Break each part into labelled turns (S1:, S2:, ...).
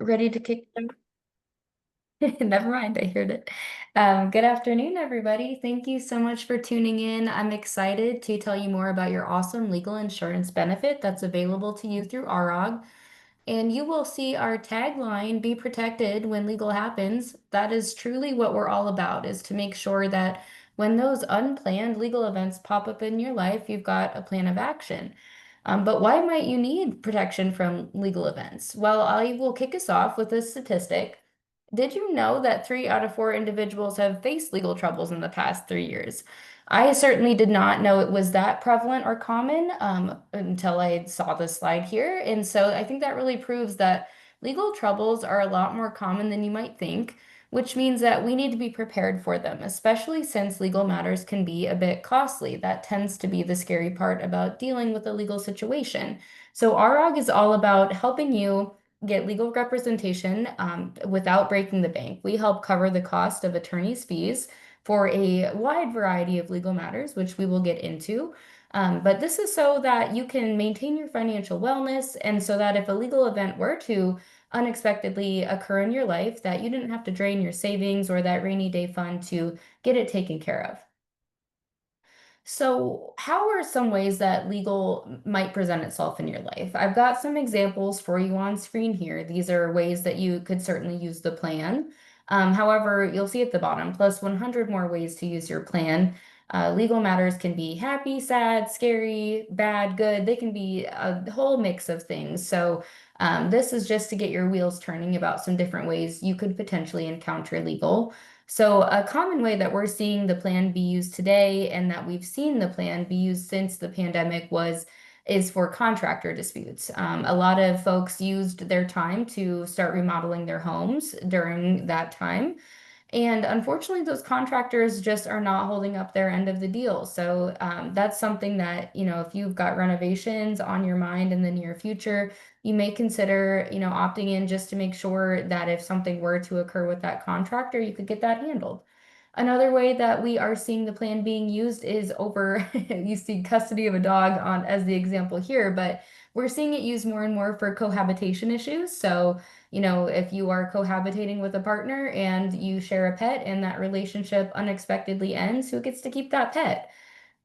S1: Ready to kick them? Never mind, I heard it. Good afternoon, everybody. Thank you so much for tuning in. I'm excited to tell you more about your awesome legal insurance benefit that's available to you through ARAG. And you will see our tagline, be protected when legal happens. That is truly what we're all about, is to make sure that when those unplanned legal events pop up in your life, you've got a plan of action. But why might you need protection from legal events? Well, I will kick us off with a statistic. Did you know that 3 out of 4 individuals have faced legal troubles in the past 3 years? I certainly did not know it was that prevalent or common until I saw this slide here. And so I think that really proves that legal troubles are a lot more common than you might think, which means that we need to be prepared for them, especially since legal matters can be a bit costly. That tends to be the scary part about dealing with a legal situation. So ROG is all about helping you get legal representation without breaking the bank. We help cover the cost of attorney's fees for a wide variety of legal matters, which we will get into. But this is so that you can maintain your financial wellness and so that if a legal event were to unexpectedly occur in your life, that you didn't have to drain your savings or that rainy day fund to get it taken care of. So, how are some ways that legal might present itself in your life? I've got some examples for you on screen here. These are ways that you could certainly use the plan. However, you'll see at the bottom, plus 100 more ways to use your plan. Legal matters can be happy, sad, scary, bad, good. They can be a whole mix of things. So, this is just to get your wheels turning about some different ways you could potentially encounter legal. So a common way that we're seeing the plan be used today and that we've seen the plan be used since the pandemic is for contractor disputes. A lot of folks used their time to start remodeling their homes during that time. And unfortunately, those contractors just are not holding up their end of the deal. So that's something that, if you've got renovations on your mind in the near future, you may consider, opting in just to make sure that if something were to occur with that contractor, you could get that handled. Another way that we are seeing the plan being used is over, you see custody of a dog on as the example here, but we're seeing it used more and more for cohabitation issues. So, if you are cohabitating with a partner and you share a pet and that relationship unexpectedly ends, who gets to keep that pet?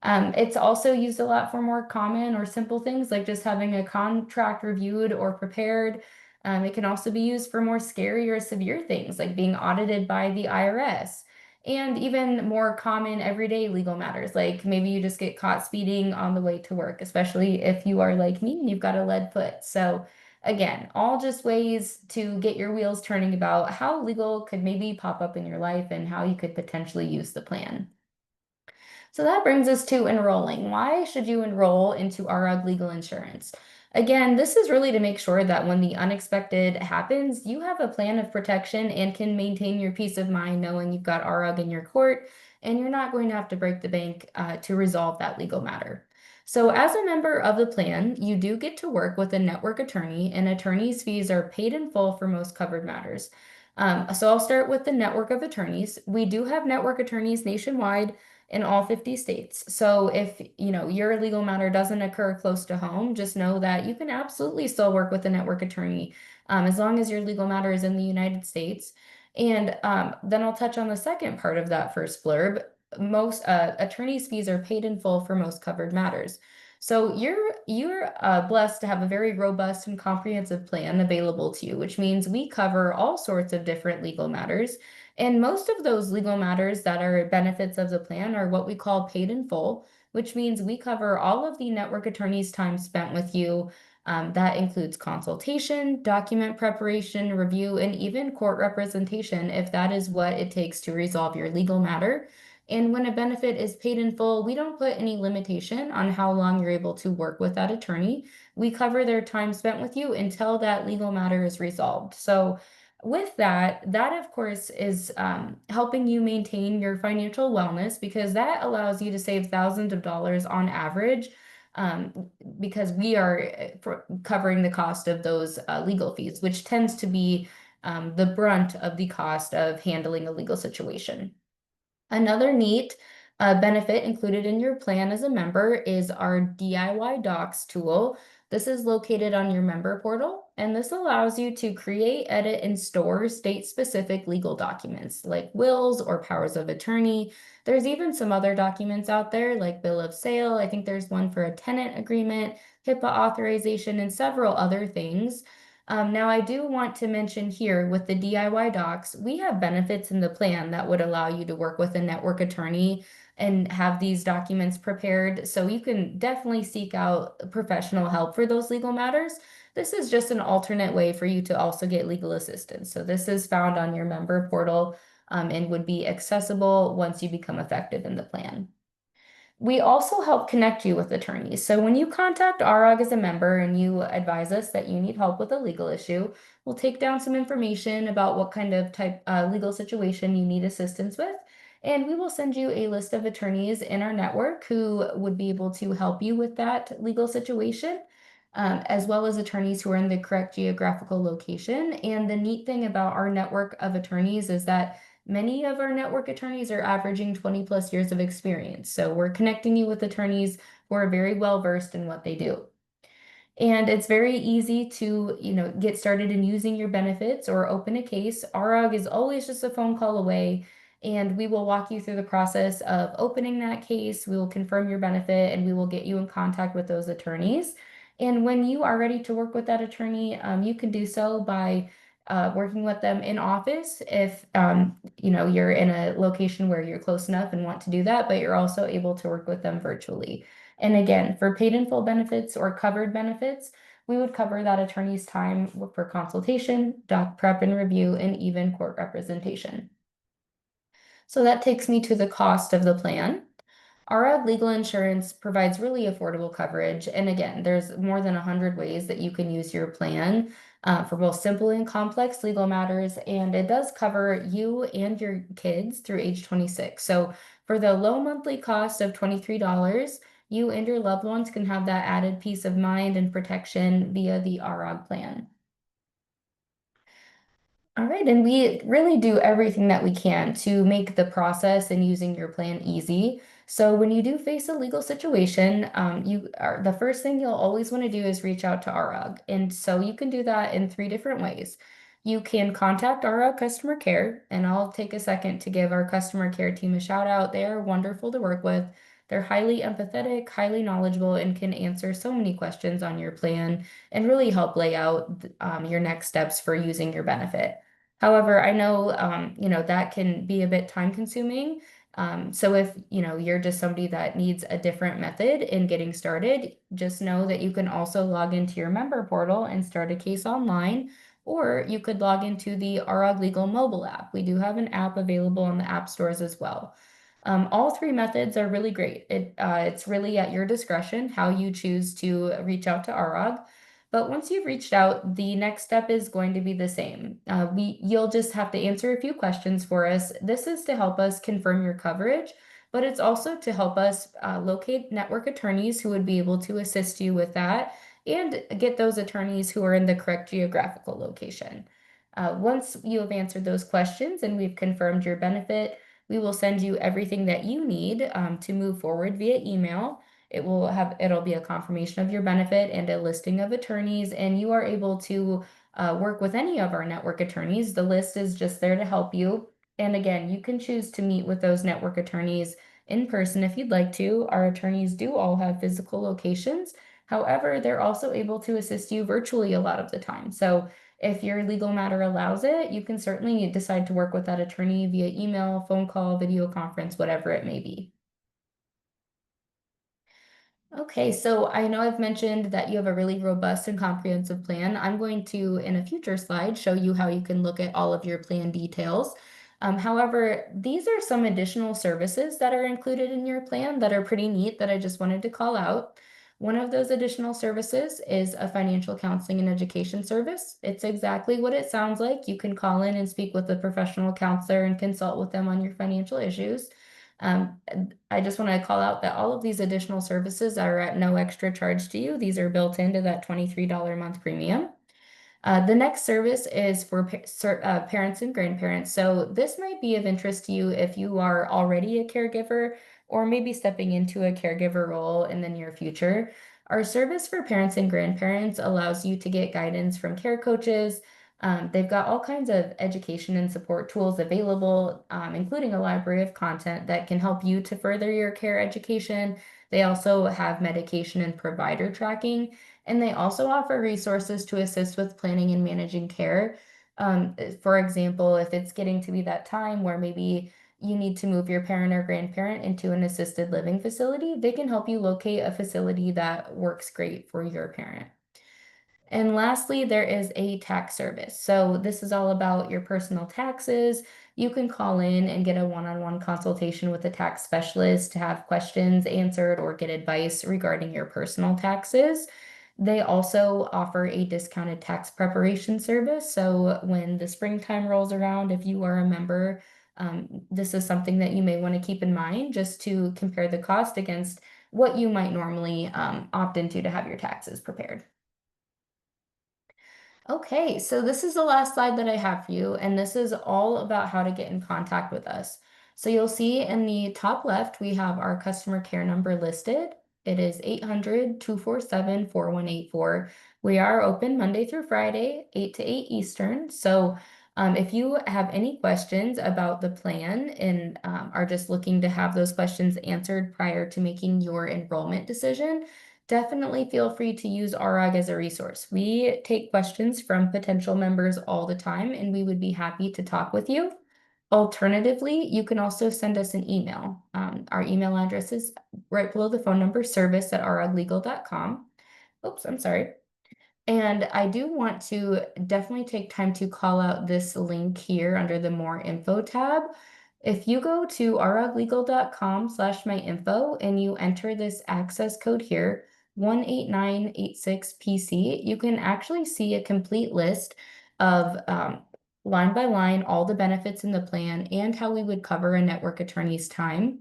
S1: It's also used a lot for more common or simple things like just having a contract reviewed or prepared. It can also be used for more scary or severe things like being audited by the IRS. And even more common everyday legal matters, like maybe you just get caught speeding on the way to work, especially if you are like me and you've got a lead foot. So, again, all just ways to get your wheels turning about how legal could maybe pop up in your life and how you could potentially use the plan. So that brings us to enrolling. Why should you enroll into ARAG legal insurance? Again, this is really to make sure that when the unexpected happens, you have a plan of protection and can maintain your peace of mind knowing you've got ARAG in your court and you're not going to have to break the bank to resolve that legal matter. So, as a member of the plan, you do get to work with a network attorney, and attorney's fees are paid in full for most covered matters. So, I'll start with the network of attorneys. We do have network attorneys nationwide in all 50 states. So if, your legal matter doesn't occur close to home, just know that you can absolutely still work with a network attorney as long as your legal matter is in the United States. And then I'll touch on the second part of that first blurb. Most attorneys' fees are paid in full for most covered matters. So you're blessed to have a very robust and comprehensive plan available to you, which means we cover all sorts of different legal matters. And most of those legal matters that are benefits of the plan are what we call paid in full, which means we cover all of the network attorney's time spent with you. That includes consultation, document preparation, review, and even court representation if that is what it takes to resolve your legal matter. And when a benefit is paid in full, we don't put any limitation on how long you're able to work with that attorney. We cover their time spent with you until that legal matter is resolved. So with that of course is helping you maintain your financial wellness because that allows you to save thousands of dollars on average because we are covering the cost of those legal fees, which tends to be the brunt of the cost of handling a legal situation. Another neat benefit included in your plan as a member is our DIY Docs tool. This is located on your member portal. and this allows you to create, edit, and store state-specific legal documents like wills or powers of attorney. There's even some other documents out there like bill of sale. I think there's one for a tenant agreement, HIPAA authorization, and several other things. Now, I do want to mention here with the DIY docs, we have benefits in the plan that would allow you to work with a network attorney and have these documents prepared. So you can definitely seek out professional help for those legal matters. This is just an alternate way for you to also get legal assistance. So this is found on your member portal and would be accessible once you become effective in the plan. We also help connect you with attorneys. So when you contact ARAG as a member and you advise us that you need help with a legal issue, we'll take down some information about what kind of legal situation you need assistance with. And we will send you a list of attorneys in our network who would be able to help you with that legal situation, as well as attorneys who are in the correct geographical location. And the neat thing about our network of attorneys is that many of our network attorneys are averaging 20 plus years of experience. So we're connecting you with attorneys who are very well versed in what they do. And it's very easy to, get started in using your benefits or open a case. ARAG is always just a phone call away, and we will walk you through the process of opening that case. We will confirm your benefit, and we will get you in contact with those attorneys. And when you are ready to work with that attorney, you can do so by working with them in office if you're in a location where you're close enough and want to do that, but you're also able to work with them virtually. And again, for paid in full benefits or covered benefits, we would cover that attorney's time for consultation, doc prep and review, and even court representation. So that takes me to the cost of the plan. ARAG Legal Insurance provides really affordable coverage. And again, there's more than 100 ways that you can use your plan for both simple and complex legal matters. And it does cover you and your kids through age 26. So for the low monthly cost of $23, you and your loved ones can have that added peace of mind and protection via the ARAG plan. All right, and we really do everything that we can to make the process and using your plan easy. So when you do face a legal situation, the first thing you'll always want to do is reach out to ARUG. And so you can do that in three different ways. You can contact ARUG customer care, and I'll take a second to give our customer care team a shout out. They are wonderful to work with. They're highly empathetic, highly knowledgeable, and can answer so many questions on your plan and really help lay out your next steps for using your benefit. However, I know, that can be a bit time consuming. So if, you're just somebody that needs a different method in getting started, just know that you can also log into your member portal and start a case online, or you could log into the ARAG Legal mobile app. We do have an app available on the app stores as well. All three methods are really great. It's really at your discretion how you choose to reach out to ARAG. But once you've reached out, the next step is going to be the same. You'll just have to answer a few questions for us. This is to help us confirm your coverage, but it's also to help us locate network attorneys who would be able to assist you with that and get those attorneys who are in the correct geographical location. Once you have answered those questions and we've confirmed your benefit, we will send you everything that you need to move forward via email. It'll be a confirmation of your benefit and a listing of attorneys, and you are able to work with any of our network attorneys. The list is just there to help you. And again, you can choose to meet with those network attorneys in person if you'd like to. Our attorneys do all have physical locations. However, they're also able to assist you virtually a lot of the time. So if your legal matter allows it, you can certainly decide to work with that attorney via email, phone call, video conference, whatever it may be. Okay, so I know I've mentioned that you have a really robust and comprehensive plan. I'm going to, in a future slide, show you how you can look at all of your plan details. However, these are some additional services that are included in your plan that are pretty neat that I just wanted to call out. One of those additional services is a financial counseling and education service. It's exactly what it sounds like. You can call in and speak with a professional counselor and consult with them on your financial issues. I just want to call out that all of these additional services are at no extra charge to you. These are built into that $23 a month premium. The next service is for parents and grandparents. So this might be of interest to you if you are already a caregiver or maybe stepping into a caregiver role in the near future. Our service for parents and grandparents allows you to get guidance from care coaches. They've got all kinds of education and support tools available, including a library of content that can help you to further your care education. They also have medication and provider tracking, and they also offer resources to assist with planning and managing care. For example, if it's getting to be that time where maybe you need to move your parent or grandparent into an assisted living facility, they can help you locate a facility that works great for your parent. And lastly, there is a tax service. So this is all about your personal taxes. You can call in and get a one-on-one consultation with a tax specialist to have questions answered or get advice regarding your personal taxes. They also offer a discounted tax preparation service. So when the springtime rolls around, if you are a member, this is something that you may want to keep in mind just to compare the cost against what you might normally opt into to have your taxes prepared. Okay, so this is the last slide that I have for you, and this is all about how to get in contact with us. So you'll see in the top left, we have our customer care number listed. It is 800-247-4184. We are open Monday through Friday, 8 to 8 Eastern. So if you have any questions about the plan and are just looking to have those questions answered prior to making your enrollment decision, definitely feel free to use ARAG as a resource. We take questions from potential members all the time, and we would be happy to talk with you. Alternatively, you can also send us an email. Our email address is right below the phone number, service@araglegal.com. Oops, I'm sorry. And I do want to definitely take time to call out this link here under the More Info tab. If you go to ruglegal.com/myinfo and you enter this access code here, 18986PC, you can actually see a complete list of line by line all the benefits in the plan and how we would cover a network attorney's time.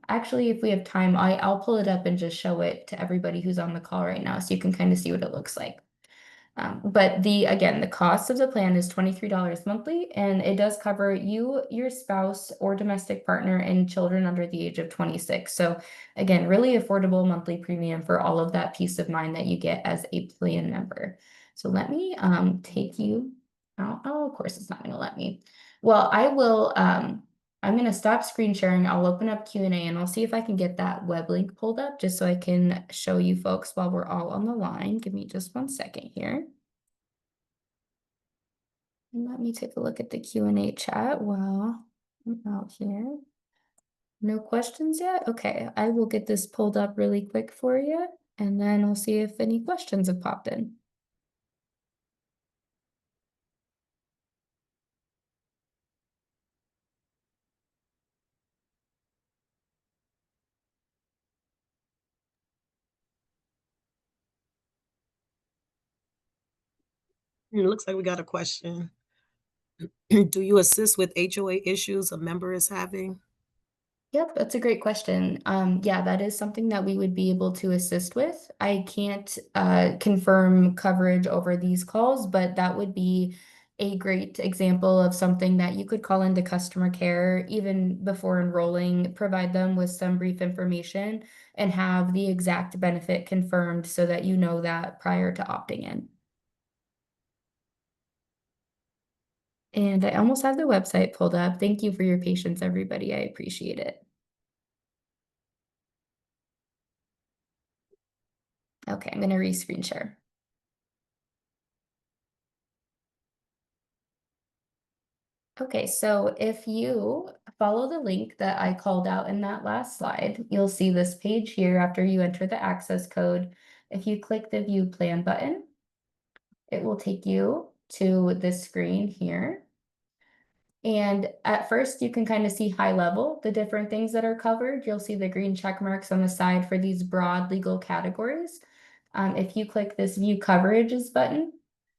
S1: Actually, if we have time, I'll pull it up and just show it to everybody who's on the call right now so you can kind of see what it looks like. But again, the cost of the plan is $23 monthly, and it does cover you, your spouse, or domestic partner, and children under the age of 26. So again, really affordable monthly premium for all of that peace of mind that you get as a plan member. So let me take you out. Oh, of course it's not going to let me. Well, I will. I'm going to stop screen sharing. I'll open up Q&A and I'll see if I can get that web link pulled up just so I can show you folks while we're all on the line. Give me just 1 second here. And let me take a look at the Q&A chat while I'm out here. No questions yet? Okay, I will get this pulled up really quick for you, and then I'll see if any questions have popped in.
S2: It looks like we got a question. Do you assist with HOA issues a member is having?
S1: Yep, that's a great question. Yeah, that is something that we would be able to assist with. I can't confirm coverage over these calls, but that would be a great example of something that you could call into customer care even before enrolling, provide them with some brief information, and have the exact benefit confirmed so that you know that prior to opting in. And I almost have the website pulled up. Thank you for your patience, everybody. I appreciate it. Okay, I'm going to re-screen share. Okay, so if you follow the link that I called out in that last slide, you'll see this page here after you enter the access code. If you click the View Plan button, it will take you to this screen here. And at first, you can kind of see high level the different things that are covered. You'll see the green check marks on the side for these broad legal categories. If you click this View Coverages button,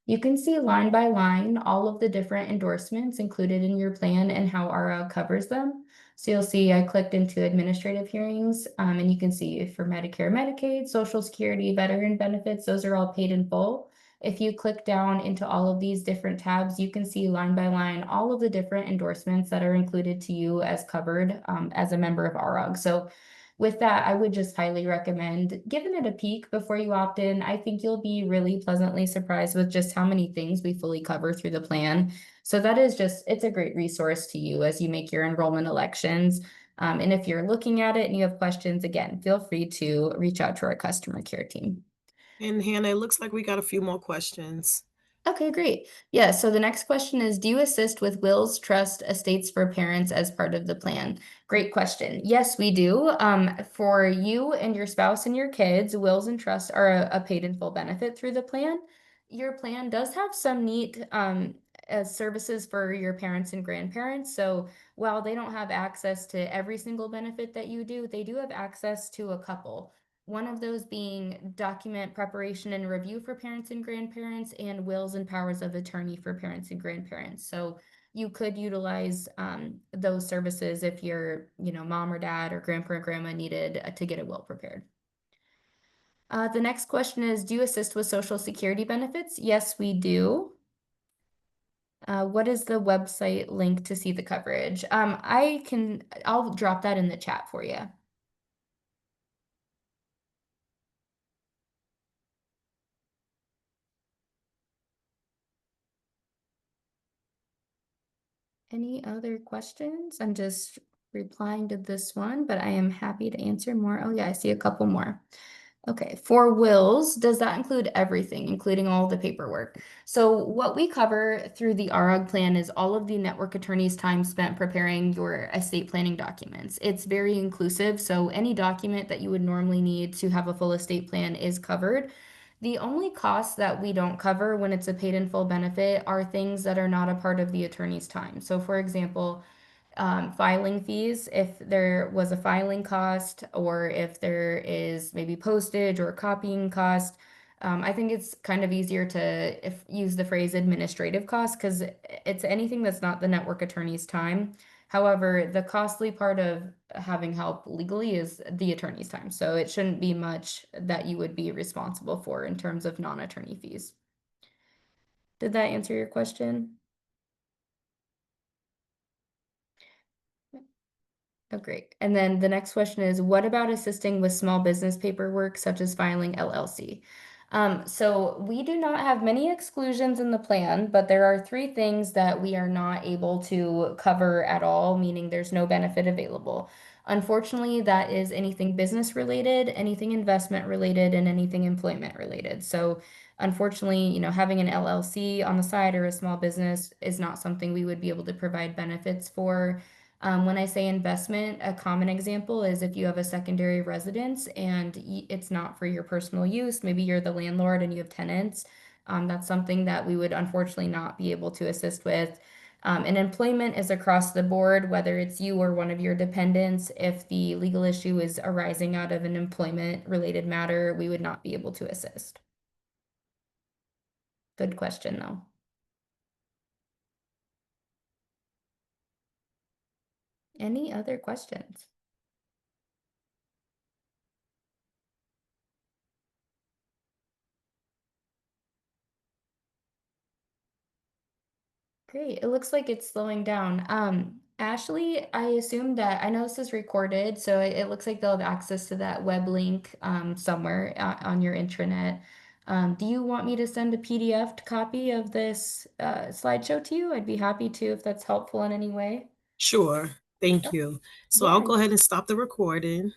S1: you can see line by line all of the different endorsements included in your plan and how ARA covers them. So you'll see I clicked into administrative hearings, and you can see for Medicare, Medicaid, Social Security, veteran benefits, those are all paid in full. If you click down into all of these different tabs, you can see line by line all of the different endorsements that are included to you as covered as a member of ARAG. So With that, I would just highly recommend giving it a peek before you opt in. I think you'll be really pleasantly surprised with just how many things we fully cover through the plan. So that is just, it's a great resource to you as you make your enrollment elections. And if you're looking at it and you have questions, again, feel free to reach out to our customer care team.
S2: And Hannah, it looks like we got a few more questions.
S1: Okay, great. Yeah, so the next question is, do you assist with wills, trust, estates for parents as part of the plan? Great question. Yes, we do. For you and your spouse and your kids, wills and trusts are a paid in full benefit through the plan. Your plan does have some neat services for your parents and grandparents. So while they don't have access to every single benefit that you do, they do have access to a couple. One of those being document preparation and review for parents and grandparents, and wills and powers of attorney for parents and grandparents. So you could utilize those services if your, mom or dad or grandpa or grandma needed to get a will prepared. The next question is, do you assist with Social Security benefits? Yes, we do. What is the website link to see the coverage? I'll drop that in the chat for you. Any other questions? I'm just replying to this one, but I am happy to answer more. Oh yeah, I see a couple more. Okay, for wills, does that include everything, including all the paperwork? So what we cover through the ARAG plan is all of the network attorney's time spent preparing your estate planning documents. It's very inclusive, so any document that you would normally need to have a full estate plan is covered. The only costs that we don't cover when it's a paid in full benefit are things that are not a part of the attorney's time. So for example, filing fees, if there was a filing cost or if there is maybe postage or copying cost. I think it's kind of easier to use the phrase administrative cost because it's anything that's not the network attorney's time. However, the costly part of having help legally is the attorney's time. So it shouldn't be much that you would be responsible for in terms of non-attorney fees. Did that answer your question? Oh, great. And then the next question is, what about assisting with small business paperwork such as filing LLC? So we do not have many exclusions in the plan, but there are three things that we are not able to cover at all, meaning there's no benefit available. Unfortunately, that is anything business related, anything investment related, and anything employment related. So unfortunately, having an LLC on the side or a small business is not something we would be able to provide benefits for. When I say investment, a common example is if you have a secondary residence and it's not for your personal use, maybe you're the landlord and you have tenants. That's something that we would unfortunately not be able to assist with. And employment is across the board, whether it's you or one of your dependents. If the legal issue is arising out of an employment related matter, we would not be able to assist. Good question, though. Any other questions? Great. It looks like it's slowing down. Ashley, I assume that I know this is recorded, so it looks like they'll have access to that web link somewhere on your intranet. Do you want me to send a PDF copy of this slideshow to you? I'd be happy to if that's helpful in any way.
S2: Sure, thank
S1: Oh,
S2: you. So I'll
S1: yeah.
S2: go ahead and stop the recording.